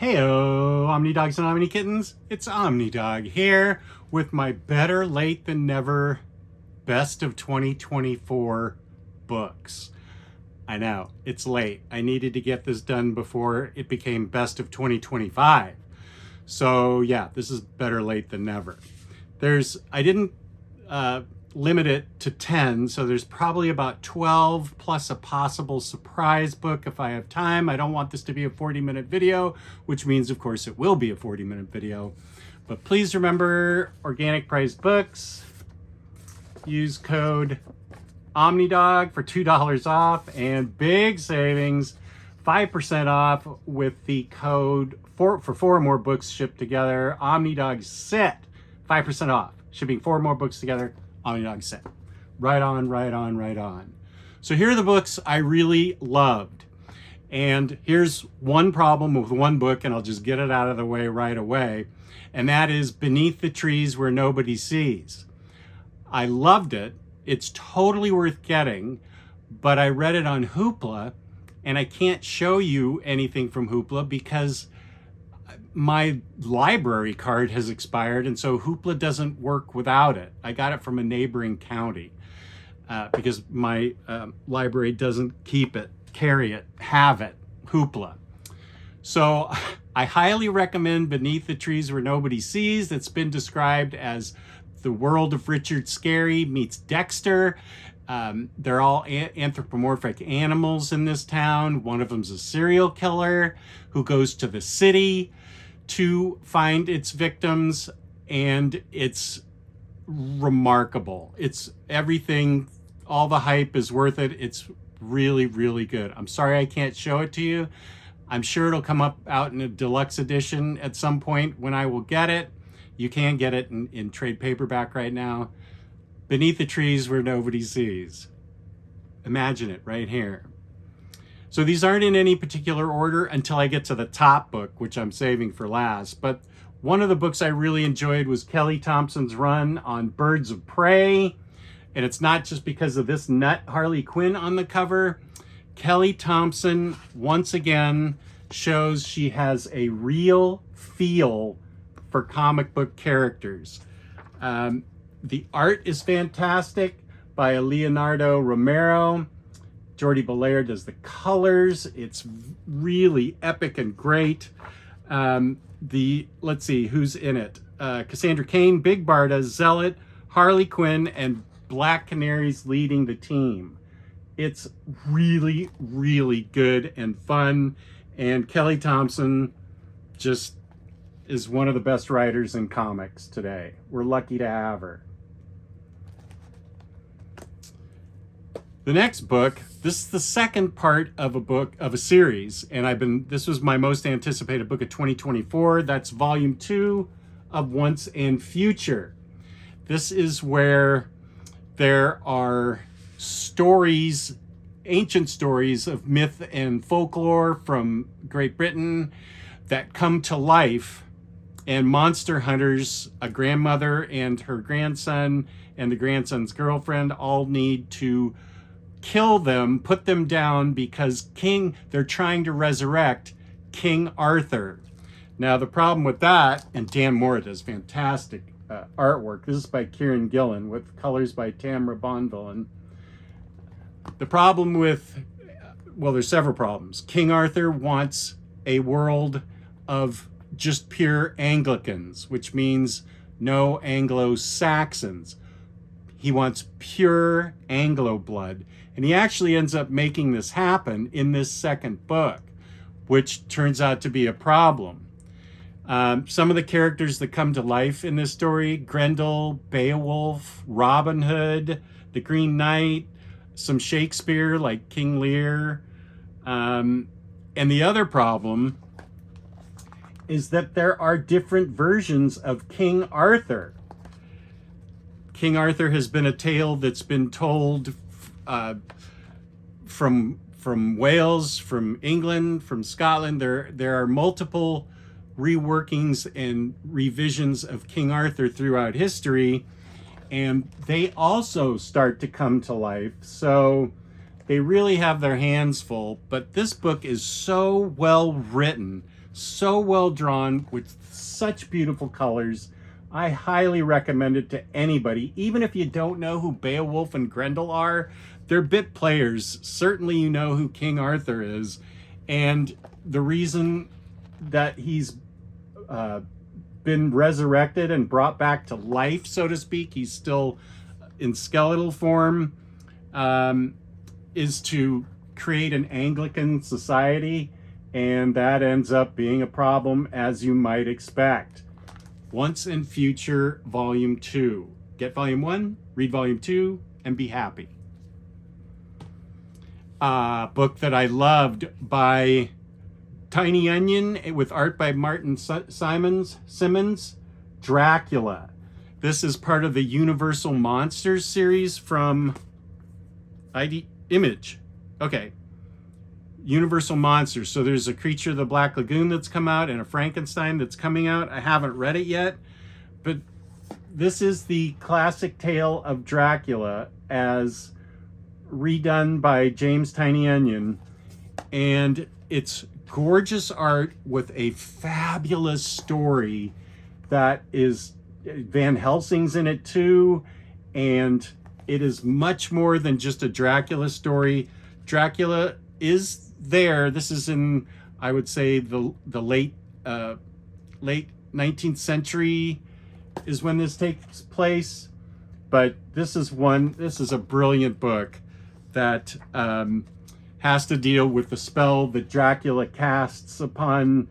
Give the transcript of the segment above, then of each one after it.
Heyo, Omnidogs and Omni Kittens. It's Omnidog here with my better late than never best of 2024 books. I know, it's late. I needed to get this done before it became best of 2025. So yeah, this is better late than never. I didn't limit it to 10, so there's probably about 12 plus a possible surprise book if I have time. I don't want this to be a 40-minute video, which means of course it will be a 40-minute video. But please remember, organic priced books, use code Omnidog for $2 off, and big savings, 5% off with the code for 4 more books shipped together. Omnidog set, 5% off, shipping 4 more books together. Omnidog set. Right on, right on, right on. So here are the books I really loved. And here's one problem with one book, and I'll just get it out of the way right away. And that is Beneath the Trees Where Nobody Sees. I loved it. It's totally worth getting, but I read it on Hoopla, and I can't show you anything from Hoopla because my library card has expired, and so Hoopla doesn't work without it. I got it from a neighboring county because my library doesn't keep it, carry it, have it, Hoopla. So I highly recommend Beneath the Trees Where Nobody Sees. It's been described as the world of Richard Scarry meets Dexter. They're all anthropomorphic animals in this town. One of them's a serial killer who goes to the city to find its victims, and it's remarkable. It's everything, all the hype is worth it. It's really, really good. I'm sorry I can't show it to you. I'm sure it'll come out in a deluxe edition at some point when I will get it. You can get it in trade paperback right now. Beneath the Trees Where Nobody Sees. Imagine it right here. So these aren't in any particular order until I get to the top book, which I'm saving for last. But one of the books I really enjoyed was Kelly Thompson's run on Birds of Prey. And it's not just because of this nut Harley Quinn on the cover. Kelly Thompson, once again, shows she has a real feel for comic book characters. The art is fantastic by Leonardo Romero. Jordi Belair does the colors. It's really epic and great. Let's see who's in it. Cassandra Cain, Big Barda, Zealot, Harley Quinn, and Black Canaries leading the team. It's really, really good and fun. And Kelly Thompson just is one of the best writers in comics today. We're lucky to have her. The next book, this is the second part of a series, and this was my most anticipated book of 2024. That's volume 2 of Once and Future. This is where there are stories, ancient stories of myth and folklore from Great Britain that come to life, and monster hunters, a grandmother and her grandson and the grandson's girlfriend, all need to kill them, put them down, because they're trying to resurrect King Arthur. Now the problem with that, and Dan Moore does fantastic artwork. This is by Kieran Gillen with colors by Tamra Bonvillain. The problem with, well, there's several problems. King Arthur wants a world of just pure Anglicans, which means no Anglo-Saxons. He wants pure Anglo blood. And he actually ends up making this happen in this second book, which turns out to be a problem. Some of the characters that come to life in this story: Grendel, Beowulf, Robin Hood, the Green Knight, some Shakespeare like King Lear. And the other problem is that there are different versions of King Arthur. King Arthur has been a tale that's been told from Wales, from England, from Scotland. There are multiple reworkings and revisions of King Arthur throughout history, and they also start to come to life. So they really have their hands full. But this book is so well written, So well drawn with such beautiful colors. I highly recommend it to anybody, even if you don't know who Beowulf and Grendel are. They're bit players. Certainly you know who King Arthur is. And the reason that he's been resurrected and brought back to life, so to speak, he's still in skeletal form, is to create an Anglican society, and that ends up being a problem, as you might expect. Once and Future Volume 2. Get Volume 1, read Volume 2, and be happy. Book that I loved by Tiny Onion with art by Martin Simmons, Dracula. This is part of the Universal Monsters series from Image. Okay. Universal Monsters. So there's a Creature of the Black Lagoon that's come out and a Frankenstein that's coming out. I haven't read it yet, but this is the classic tale of Dracula as redone by James Tiny Onion, and it's gorgeous art with a fabulous story that is Van Helsing's in it too, and it is much more than just a Dracula story. Dracula is there. This is in, I would say, the late 19th century is when this takes place, but this is a brilliant book that has to deal with the spell that Dracula casts upon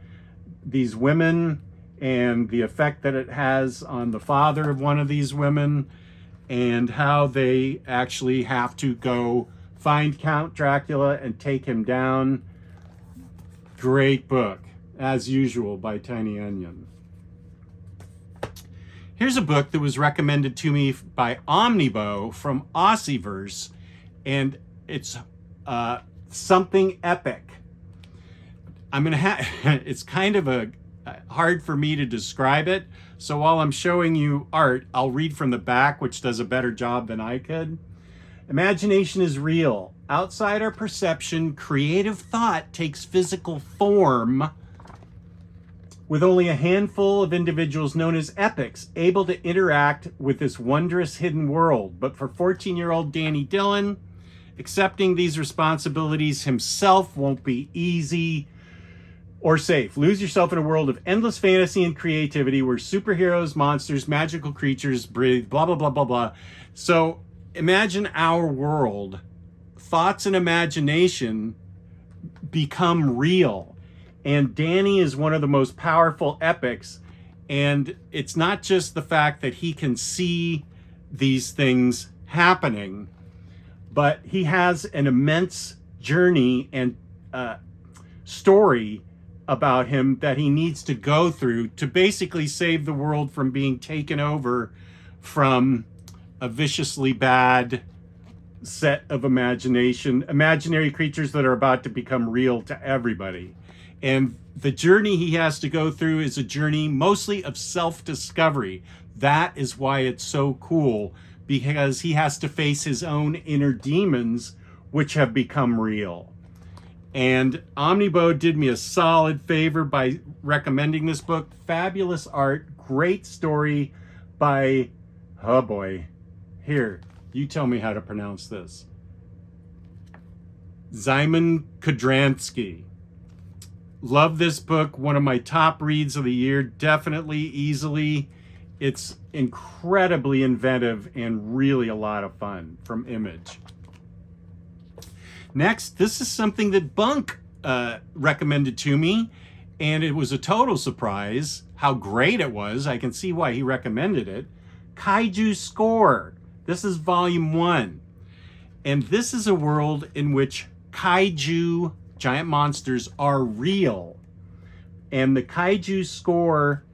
these women and the effect that it has on the father of one of these women, and how they actually have to go find Count Dracula and take him down. Great book, as usual, by Tiny Onion. Here's a book that was recommended to me by Omnibus from Aussieverse, and it's something epic. It's kind of hard for me to describe it, so while I'm showing you art, I'll read from the back, which does a better job than I could. Imagination is real. Outside our perception, creative thought takes physical form, with only a handful of individuals known as epics able to interact with this wondrous hidden world. But for 14-year-old Danny Dillon, accepting these responsibilities himself won't be easy or safe. Lose yourself in a world of endless fantasy and creativity where superheroes, monsters, magical creatures breathe, blah, blah, blah, blah, blah. So imagine our world. Thoughts and imagination become real. And Danny is one of the most powerful epics. And it's not just the fact that he can see these things happening, but he has an immense journey and story about him that he needs to go through to basically save the world from being taken over from a viciously bad set of imaginary creatures that are about to become real to everybody. And the journey he has to go through is a journey mostly of self-discovery. That is why it's so cool, because he has to face his own inner demons, which have become real. And Omnibus did me a solid favor by recommending this book. Fabulous art, great story by, oh boy, here, you tell me how to pronounce this. Szymon Kudranski. Love this book, one of my top reads of the year, definitely, easily. It's incredibly inventive and really a lot of fun, from Image. Next, this is something that Bunk recommended to me, and it was a total surprise how great it was. I can see why he recommended it. Kaiju Score. This is Volume 1. And this is a world in which kaiju, giant monsters, are real. And the Kaiju Score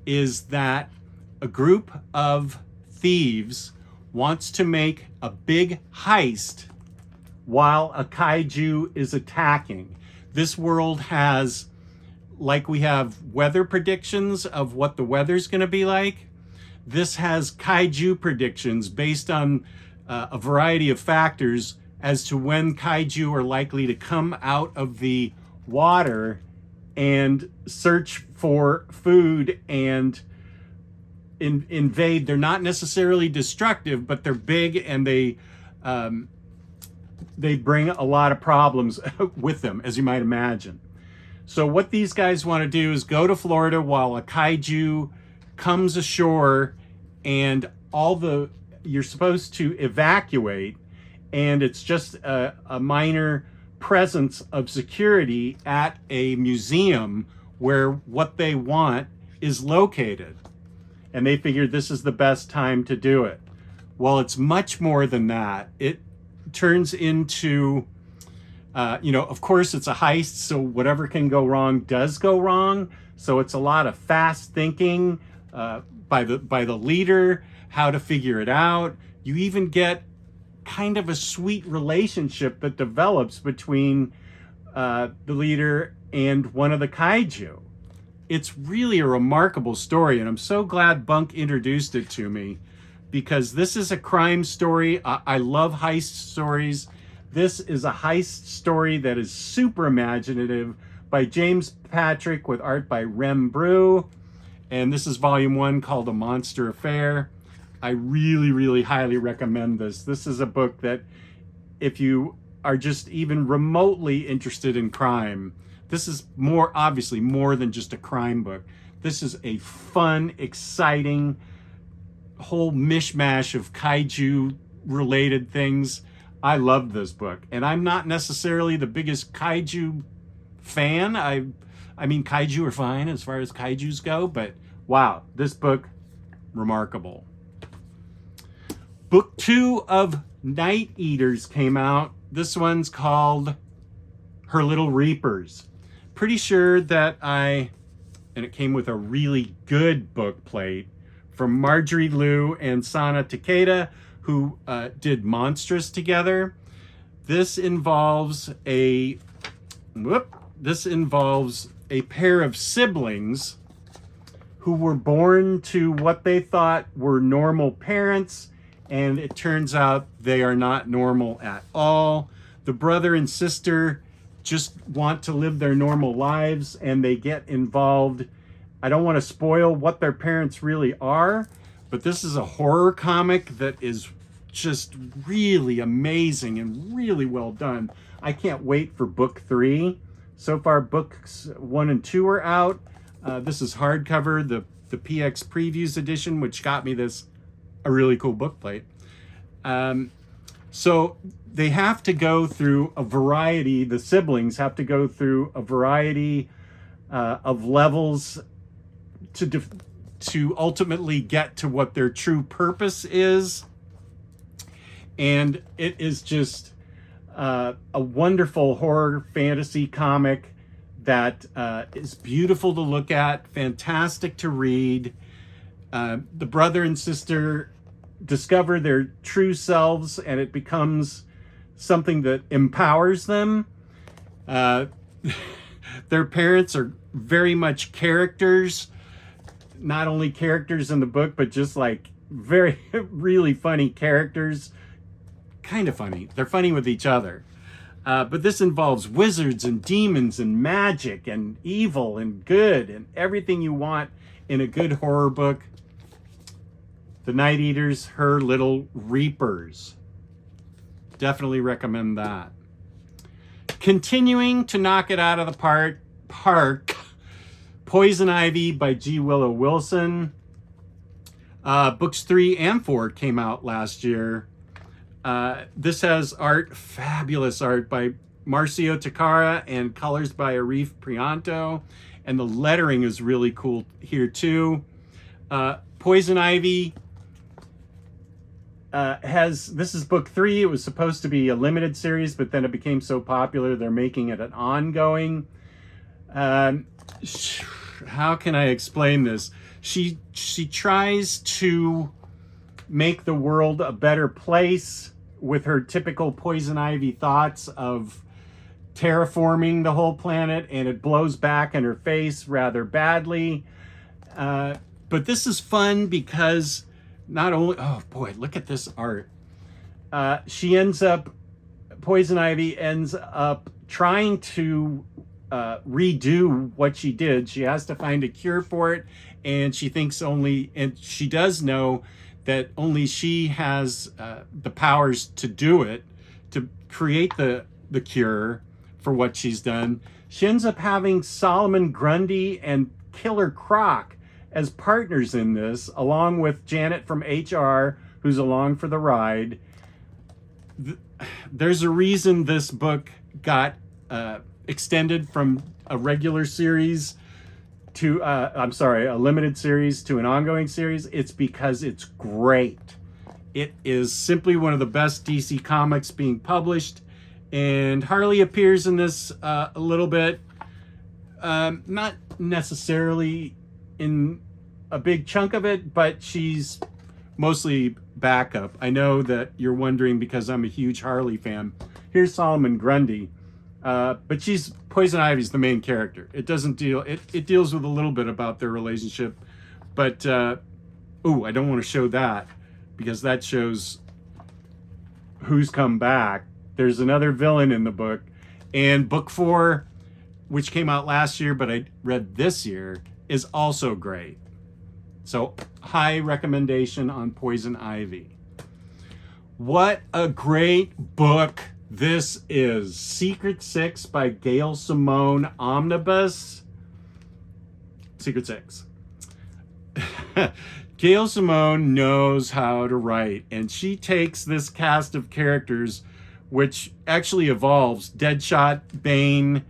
is that a group of thieves wants to make a big heist while a kaiju is attacking. This world has, like we have weather predictions of what the weather's going to be like, this has kaiju predictions based on a variety of factors as to when kaiju are likely to come out of the water and search for food and invade. They're not necessarily destructive, but they're big, and they bring a lot of problems with them, as you might imagine. So what these guys want to do is go to Florida while a kaiju comes ashore, and you're supposed to evacuate, and it's just a minor presence of security at a museum where what they want is located. And they figured this is the best time to do it. Well, it's much more than that. It turns into, of course it's a heist, so whatever can go wrong does go wrong. So it's a lot of fast thinking by the leader, how to figure it out. You even get kind of a sweet relationship that develops between the leader and one of the kaiju. It's really a remarkable story, and I'm so glad Bunk introduced it to me, because this is a crime story. I love heist stories. This is a heist story that is super imaginative, by James Patrick, with art by Rem Brew. And this is volume 1, called A Monster Affair. I really, really highly recommend this. This is a book that, if you are just even remotely interested in crime, this is obviously more than just a crime book. This is a fun, exciting, whole mishmash of kaiju related things. I love this book, and I'm not necessarily the biggest kaiju fan. I mean, kaiju are fine as far as kaijus go, but wow, this book, remarkable. Book 2 of Night Eaters came out. This one's called Her Little Reapers. Pretty sure that and it came with a really good book plate from Marjorie Liu and Sana Takeda, who did Monstrous together. This involves a pair of siblings who were born to what they thought were normal parents, and it turns out they are not normal at all. The brother and sister just want to live their normal lives, and they get involved. I don't want to spoil what their parents really are, but this is a horror comic that is just really amazing and really well done. I can't wait for book 3. So far, books 1 and 2 are out. This is hardcover, the PX Previews edition, which got me a really cool book plate. So they have to go through a variety, the siblings have to go through a variety of levels to ultimately get to what their true purpose is. And it is just a wonderful horror fantasy comic that is beautiful to look at, fantastic to read. The brother and sister discover their true selves, and it becomes something that empowers them. Their parents are very much characters, not only characters in the book, but just like very, really funny characters. Kind of funny. They're funny with each other. But this involves wizards and demons and magic and evil and good and everything you want in a good horror book. The Night Eaters, Her Little Reapers. Definitely recommend that. Continuing to knock it out of the park, Poison Ivy by G. Willow Wilson. Books 3 and 4 came out last year. This has fabulous art by Marcio Takara and colors by Arif Prianto. And the lettering is really cool here too. Poison Ivy this is book 3. It was supposed to be a limited series, but then it became so popular they're making it an ongoing. How can I explain this? She tries to make the world a better place with her typical Poison Ivy thoughts of terraforming the whole planet, and it blows back in her face rather badly. But this is fun because not only, oh boy, look at this art. Poison Ivy ends up trying to redo what she did. She has to find a cure for it, and she thinks only, and she does know that only she has the powers to do it, to create the cure for what she's done. She ends up having Solomon Grundy and Killer Croc as partners in this, along with Janet from HR, who's along for the ride. There's a reason this book got extended from a regular series to, a limited series to an ongoing series. It's because it's great. It is simply one of the best DC comics being published, and Harley appears in this a little bit, not necessarily in a big chunk of it, but she's mostly backup. I know that you're wondering because I'm a huge Harley fan. Here's Solomon Grundy, but she's Poison Ivy's the main character. It doesn't deal, it deals with a little bit about their relationship, but ooh, I don't want to show that because that shows who's come back. There's another villain in the book, and book 4, which came out last year but I read this year, is also great. So high recommendation on Poison Ivy. What a great book this is. Secret Six by Gail Simone, Omnibus. Secret Six. Gail Simone knows how to write, and she takes this cast of characters, which actually evolves. Deadshot, Bane,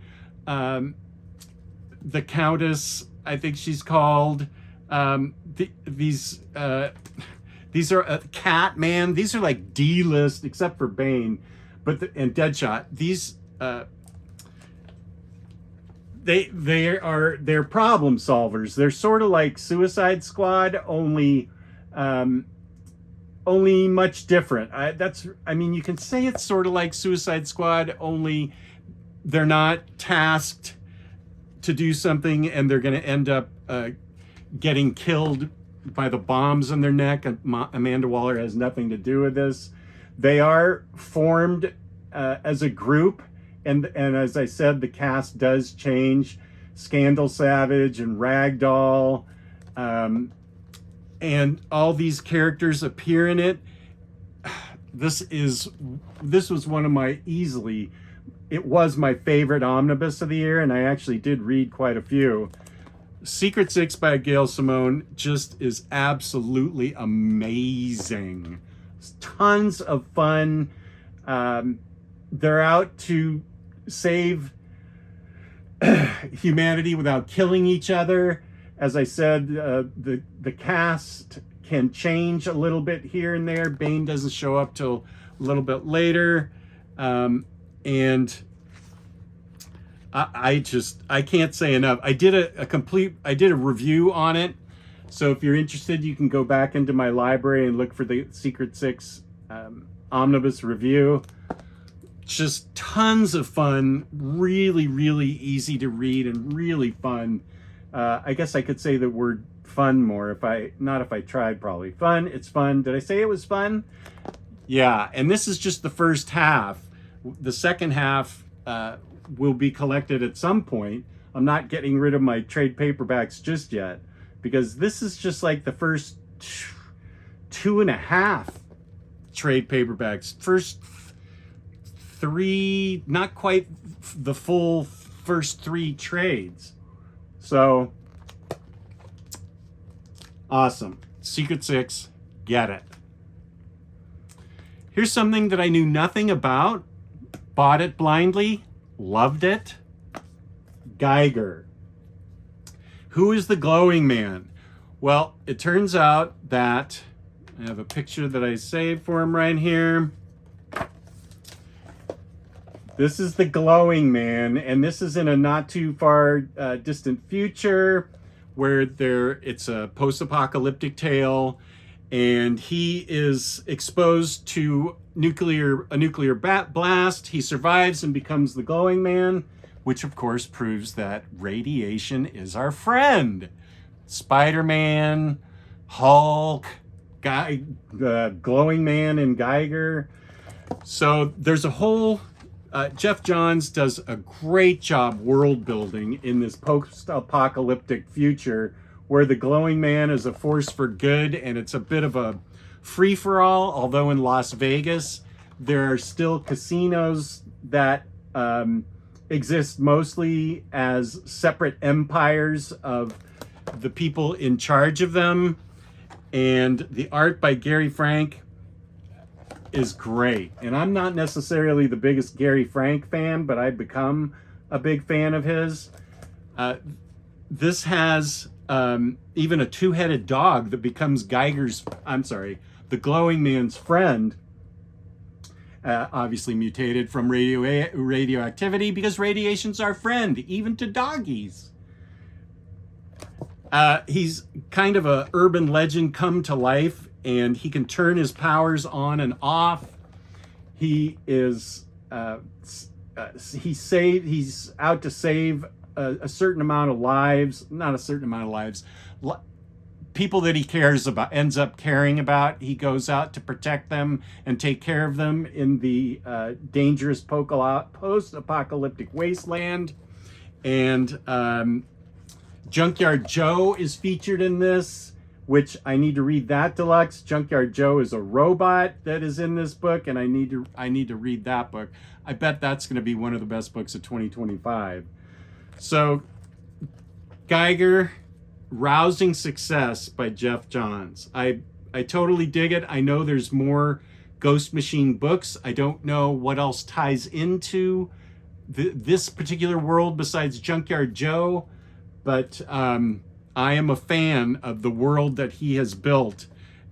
the Countess, I think she's called. These are Catman. These are like D-list, except for Bane, and Deadshot. These they're problem solvers. They're sort of like Suicide Squad, only much different. I mean, you can say it's sort of like Suicide Squad, only they're not tasked to do something and they're going to end up getting killed by the bombs in their neck. Amanda Waller has nothing to do with this. They are formed as a group, and as I said, the cast does change. Scandal Savage and Ragdoll, and all these characters appear in it. This was one of my it was my favorite omnibus of the year, and I actually did read quite a few. Secret Six by Gail Simone just is absolutely amazing. Tons of fun. They're out to save humanity without killing each other. As I said, the cast can change a little bit here and there. Bane doesn't show up till a little bit later. And I can't say enough. I did a review on it. So if you're interested, you can go back into my library and look for the Secret Six omnibus review. Just tons of fun, really, really easy to read and really fun. I guess I could say the word fun more if I tried, probably. Fun, it's fun. Did I say it was fun? Yeah, and this is just the first half. The second half will be collected at some point. I'm not getting rid of my trade paperbacks just yet, because this is just like the first 2.5 trade paperbacks. First 3, not quite the full first 3 trades. So awesome. Secret Six, get it. Here's something that I knew nothing about, bought it blindly, loved it. Guer. Who is the glowing man? Well, it turns out that I have a picture that I saved for him right here. This is the glowing man, and this is in a not too far distant future where it's a post-apocalyptic tale, and he is exposed to a nuclear blast. He survives and becomes the glowing man, which of course proves that radiation is our friend. Spider-Man, Hulk, glowing man, and Geiger. So there's a whole Jeff Johns does a great job world building in this post-apocalyptic future where the glowing man is a force for good, and it's a bit of a free-for-all. Although in Las Vegas there are still casinos that exist mostly as separate empires of the people in charge of them. And the art by Gary Frank is great. And I'm not necessarily the biggest Gary Frank fan, but I've become a big fan of his. This has even a two-headed dog that becomes the glowing man's friend. Obviously mutated from radioactivity, because radiation's our friend, even to doggies. He's kind of a urban legend come to life, and he can turn his powers on and off. He is he's out to save a certain amount of lives, not a certain amount of lives, people that he cares about, ends up caring about. He goes out to protect them and take care of them in the dangerous post-apocalyptic wasteland. And Junkyard Joe is featured in this, which I need to read that deluxe. Junkyard Joe is a robot that is in this book, and I need to read that book. I bet that's going to be one of the best books of 2025. So, Geiger, Rousing Success by Jeff Johns. I totally dig it. I know there's more Ghost Machine books. I don't know what else ties into this particular world besides Junkyard Joe, but I am a fan of the world that he has built,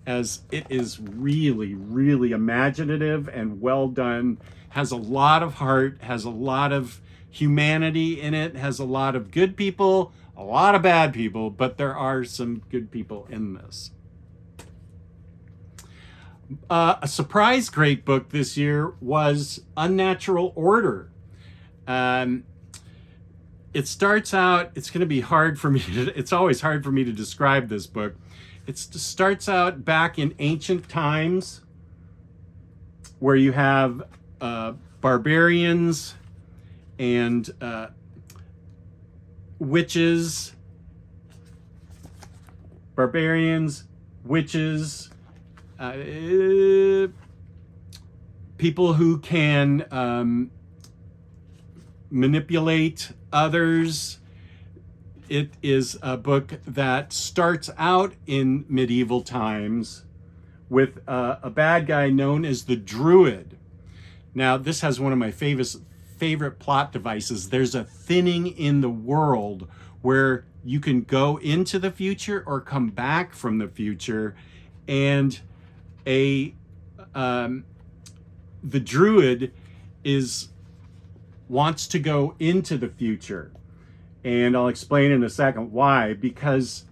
as it is really, really imaginative and well done. Has a lot of heart, has a lot of humanity in it, has a lot of good people, a lot of bad people, but there are some good people in this. A surprise great book this year was Unnatural Order. It starts out, it's going to be hard for me, it's always hard for me to describe this book. It starts out back in ancient times where you have barbarians and witches, people who can manipulate others. It is a book that starts out in medieval times with a bad guy known as the Druid. Now, this has one of my favorite plot devices. There's a thinning in the world where you can go into the future or come back from the future, and the Druid wants to go into the future. And I'll explain in a second why. Because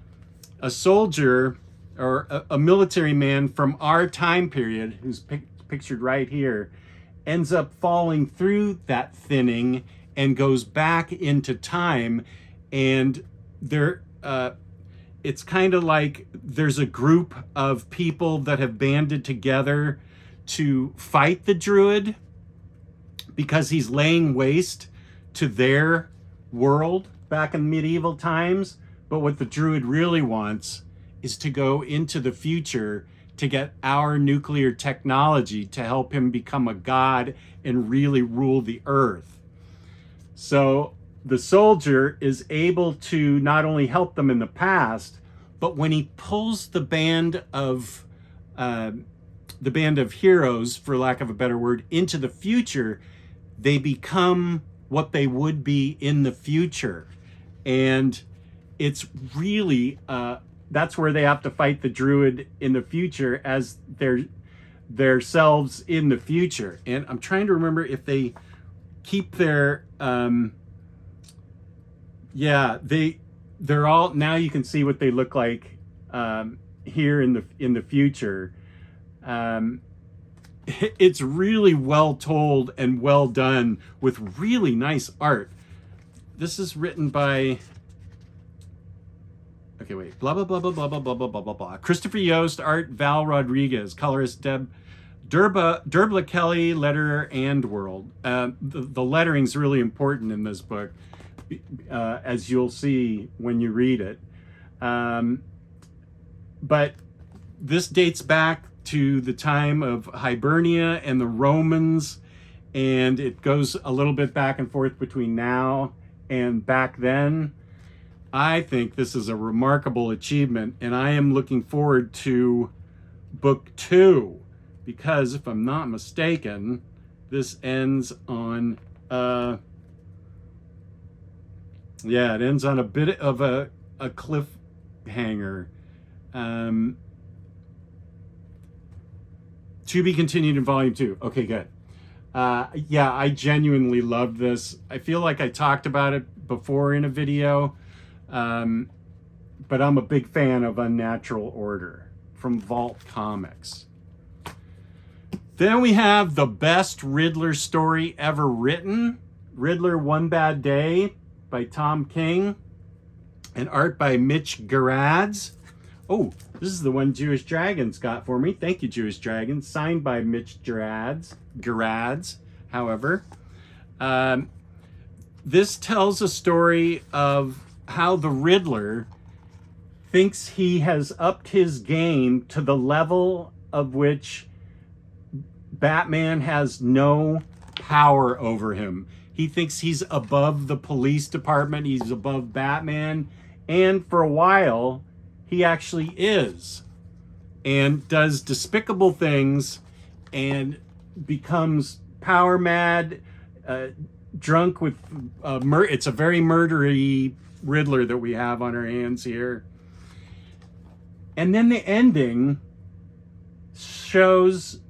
a soldier or a military man from our time period, who's pictured right here, ends up falling through that thinning and goes back into time. And it's kind of like there's a group of people that have banded together to fight the Druid because he's laying waste to their world back in medieval times. But what the Druid really wants is to go into the future to get our nuclear technology to help him become a god and really rule the earth. So the soldier is able to not only help them in the past, but when he pulls the band of heroes, for lack of a better word, into the future, they become what they would be in the future. And it's really, that's where they have to fight the Druid in the future as their selves in the future. And I'm trying to remember if they keep their, they're all, now you can see what they look like here in the future. It's really well told and well done with really nice art. This is written by, okay, wait, blah, blah, blah, blah, blah, blah, blah, blah, blah, blah, blah. Christopher Yost, art, Val Rodriguez, colorist, Derba Kelly, letterer and world. The lettering's really important in this book, as you'll see when you read it. But this dates back to the time of Hibernia and the Romans, and it goes a little bit back and forth between now and back then. I think this is a remarkable achievement, and I am looking forward to book 2, because if I'm not mistaken, this ends on it ends on a bit of a cliffhanger. To be continued in volume 2. Okay, good. Yeah, I genuinely love this. I feel like I talked about it before in a video, but I'm a big fan of Unnatural Order from Vault Comics. Then we have the best Riddler story ever written, Riddler One Bad Day by Tom King, and art by Mitch Gerads. Oh, this is the one Jewish Dragons got for me. Thank you, Jewish Dragons. Signed by Mitch Gerads, however. This tells a story of how the Riddler thinks he has upped his game to the level of which Batman has no power over him. He thinks he's above the police department. He's above Batman. And for a while, he actually is. And does despicable things and becomes power mad, drunk with... it's a very murdery Riddler that we have on our hands here. And then the ending shows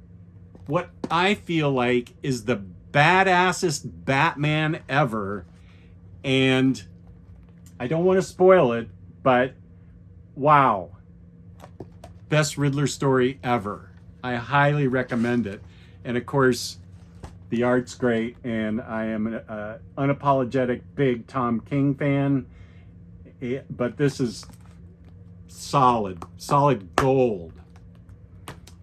what I feel like is the badassest Batman ever. And I don't want to spoil it, but wow. Best Riddler story ever. I highly recommend it. And of course, the art's great, and I am an unapologetic big Tom King fan. But this is solid gold.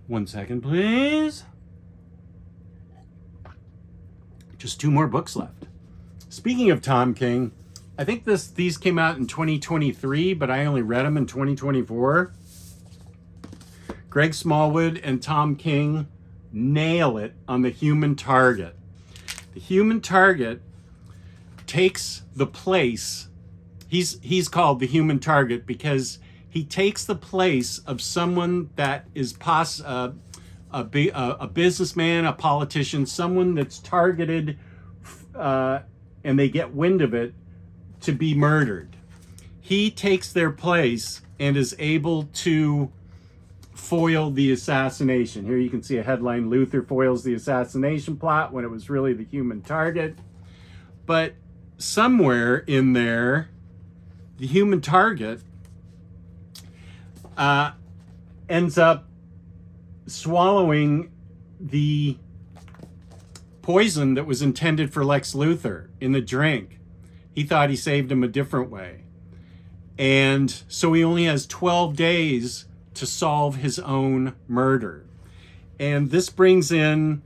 1 second, please. Just 2 more books left. Speaking of Tom King, I think these came out in 2023, but I only read them in 2024. Greg Smallwood and Tom King nail it on The Human Target. The Human Target takes the place. He's called the Human Target because he takes the place of someone that is a businessman, a politician, someone that's targeted, and they get wind of it, to be murdered. He takes their place and is able to foil the assassination. Here you can see a headline: Luther foils the assassination plot, when it was really the Human Target. But somewhere in there, the Human Target ends up swallowing the poison that was intended for Lex Luthor in the drink. He thought he saved him a different way. And so he only has 12 days to solve his own murder. And this brings in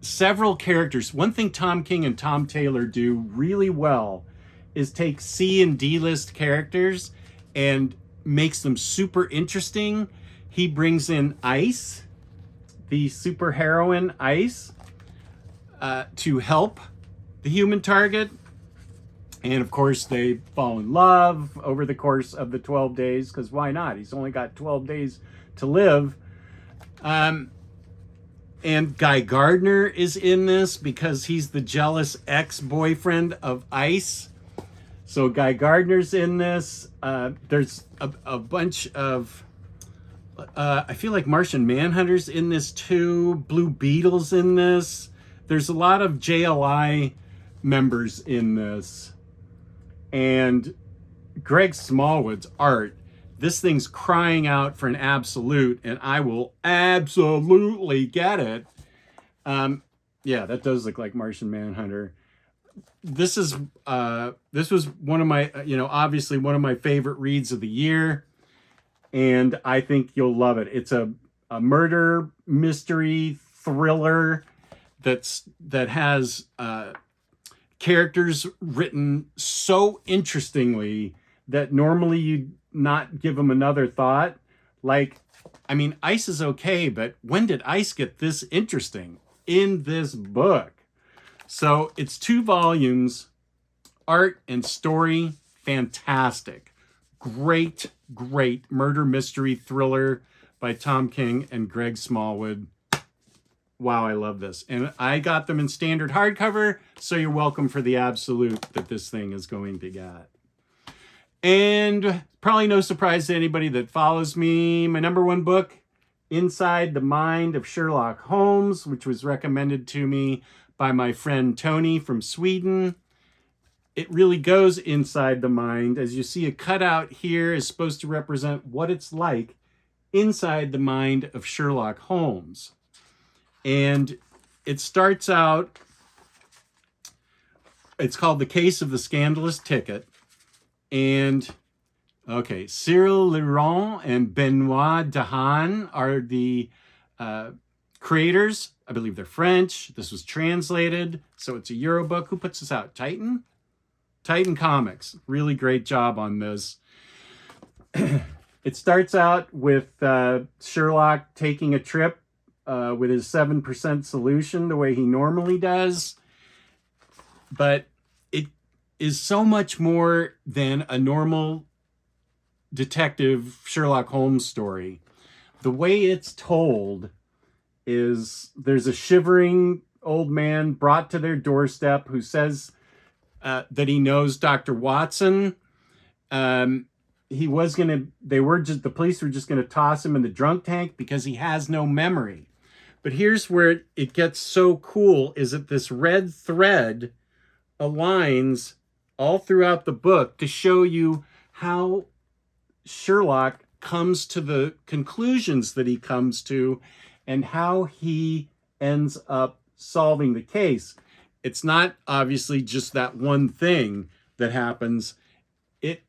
several characters. One thing Tom King and Tom Taylor do really well is take C and D list characters and makes them super interesting. He brings in Ice, the superheroine Ice, to help the Human Target. And of course, they fall in love over the course of the 12 days, because why not? He's only got 12 days to live. And Guy Gardner is in this because he's the jealous ex-boyfriend of Ice. So Guy Gardner's in this. There's a bunch of... I feel like Martian Manhunter's in this too. Blue Beetle's in this. There's a lot of JLI members in this. And Greg Smallwood's art, this thing's crying out for an absolute, and I will absolutely get it. Yeah, that does look like Martian Manhunter. This was one of my, obviously one of my favorite reads of the year, and I think you'll love it. It's a a murder mystery thriller that has characters written so interestingly that normally you'd not give them another thought. Like, I mean, Ice is okay, but when did Ice get this interesting in this book? So it's 2 volumes, art and story, fantastic. Great, great murder mystery thriller by Tom King and Greg Smallwood. Wow, I love this. And I got them in standard hardcover, so you're welcome for the absolute that this thing is going to get. And probably no surprise to anybody that follows me, my #1 book, Inside the Mind of Sherlock Holmes, which was recommended to me by my friend Tony from Sweden. It really goes inside the mind. As you see, a cutout here is supposed to represent what it's like inside the mind of Sherlock Holmes. And it starts out, it's called The Case of the Scandalous Ticket. And, okay, Cyril Leron and Benoit Dahan are the creators. I believe they're French. This was translated, so it's a Euro book. Who puts this out? Titan? Titan Comics. Really great job on this. It starts out with Sherlock taking a trip with his 7% solution the way he normally does. But it is so much more than a normal detective Sherlock Holmes story. The way it's told is there's a shivering old man brought to their doorstep who says that he knows Dr. Watson. The police were just going to toss him in the drunk tank because he has no memory. But here's where it gets so cool, is that this red thread aligns all throughout the book to show you how Sherlock comes to the conclusions that he comes to and how he ends up solving the case. It's not obviously just that one thing that happens. It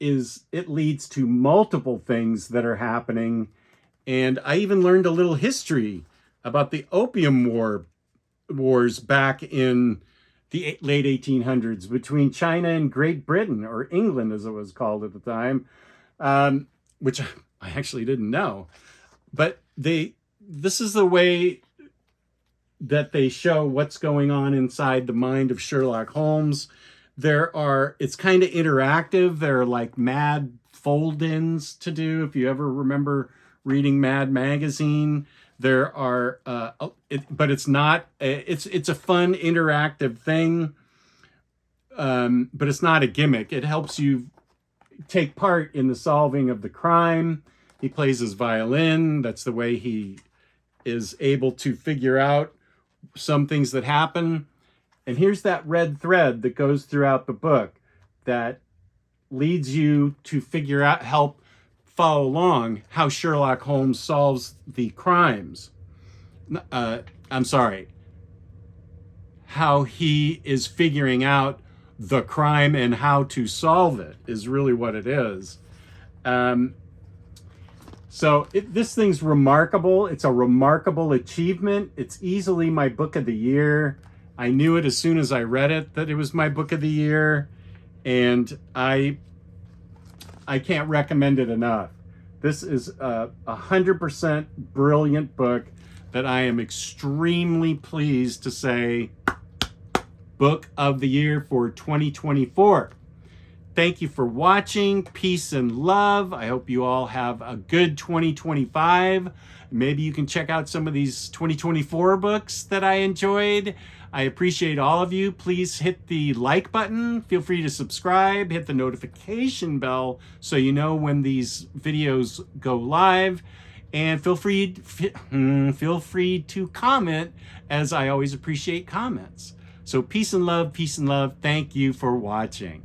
leads to multiple things that are happening. And I even learned a little history about the Opium Wars back in the late 1800s between China and Great Britain, or England as it was called at the time, which I actually didn't know. But this is the way that they show what's going on inside the mind of Sherlock Holmes. It's kind of interactive. There are like Mad fold-ins to do. If you ever remember reading Mad magazine, there are, but it's not, it's a fun interactive thing. But it's not a gimmick. It helps you take part in the solving of the crime. He plays his violin. That's the way he is able to figure out some things that happen. And here's that red thread that goes throughout the book that leads you to figure out, help follow along how Sherlock Holmes solves the crimes. How he is figuring out the crime and how to solve it is really what it is. This thing's remarkable. It's a remarkable achievement. It's easily my book of the year. I knew it as soon as I read it that it was my book of the year, and I can't recommend it enough. This is a 100% brilliant book that I am extremely pleased to say book of the year for 2024. Thank you for watching. Peace and love. I hope you all have a good 2025. Maybe you can check out some of these 2024 books that I enjoyed. I appreciate all of you. Please hit the like button. Feel free to subscribe. Hit the notification bell so you know when these videos go live. And feel free to comment, as I always appreciate comments. So peace and love, peace and love. Thank you for watching.